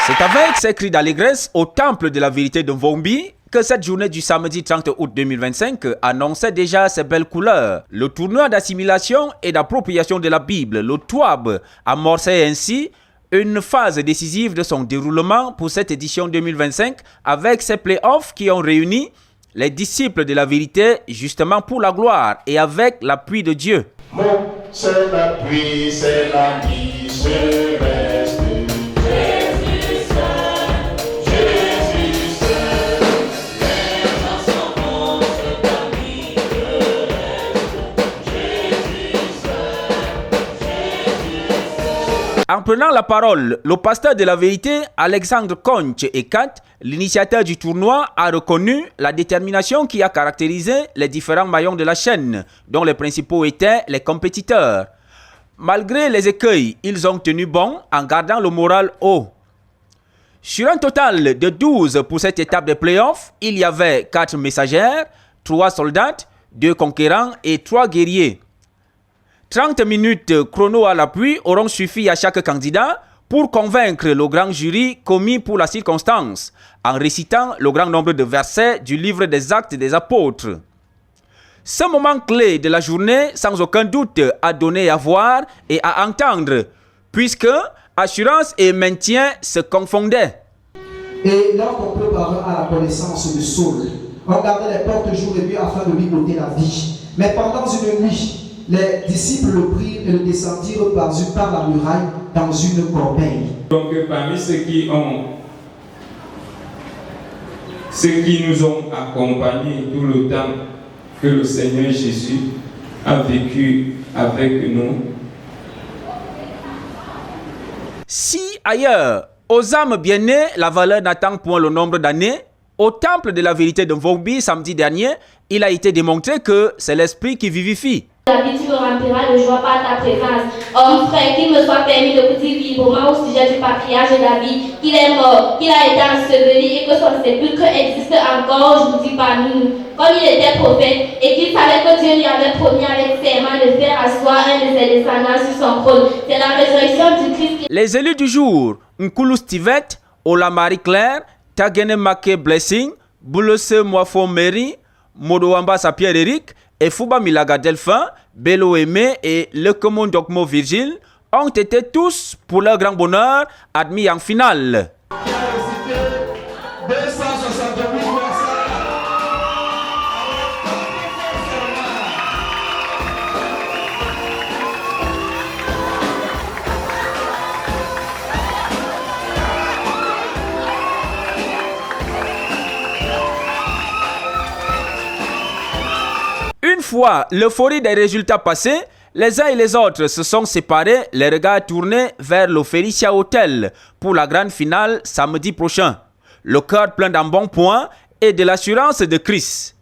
C'est avec ces cris d'allégresse au temple de la vérité de Mvombi que cette journée du samedi 30 août 2025 annonçait déjà ses belles couleurs. Le tournoi d'assimilation et d'appropriation de la Bible, le TWAB, amorçait ainsi une phase décisive de son déroulement pour cette édition 2025 avec ses playoffs qui ont réuni les disciples de la vérité justement pour la gloire et avec l'appui de Dieu. C'est l'appui, c'est l'ami, je reste. En prenant la parole, le pasteur de la vérité, Alexandre Conch Ekat, l'initiateur du tournoi, a reconnu la détermination qui a caractérisé les différents maillons de la chaîne, dont les principaux étaient les compétiteurs. Malgré les écueils, ils ont tenu bon en gardant le moral haut. Sur un total de 12 pour cette étape de playoffs, il y avait 4 messagères, 3 soldats, 2 conquérants et 3 guerriers. 30 minutes chrono à l'appui auront suffi à chaque candidat pour convaincre le grand jury commis pour la circonstance, en récitant le grand nombre de versets du livre des Actes des Apôtres. Ce moment clé de la journée, sans aucun doute, a donné à voir et à entendre, puisque assurance et maintien se confondaient. Et là, on peut parler à la connaissance de Saul. On gardait les portes jour et nuit afin de lui ôter la vie. Mais pendant une nuit, les disciples le prirent et le descendirent par la muraille dans une corbeille. Donc parmi ceux qui nous ont accompagnés tout le temps que le Seigneur Jésus a vécu avec nous. Si ailleurs, aux âmes bien-nées, la valeur n'attend point le nombre d'années, au temple de la vérité de Mvombi samedi dernier, il a été démontré que c'est l'esprit qui vivifie. La vie tu me rempliras de joie par ta présence. Homme frère, qu'il me soit permis de vous dire librement au sujet du patriarche de la vie, qu'il est mort, qu'il a été enseveli et que son sépulcre existe encore aujourd'hui parmi nous. Comme il était prophète et qu'il savait que Dieu lui avait promis avec serment de faire asseoir un de ses descendants sur son trône. C'est la résurrection du Christ. Les élus du jour, Nkulu Stivet, Ola Marie-Claire, Tagene Make Blessing, Boulose Moifo Mary, Modouamba Sapierre Eric, et Fouba Milaga Delphin, Bello Aimé et Lekomon Dokmo Virgile ont été tous, pour leur grand bonheur, admis en finale. Une fois l'euphorie des résultats passés, les uns et les autres se sont séparés, les regards tournés vers le Felicia Hotel pour la grande finale samedi prochain. Le cœur plein d'un bon point et de l'assurance de Christ.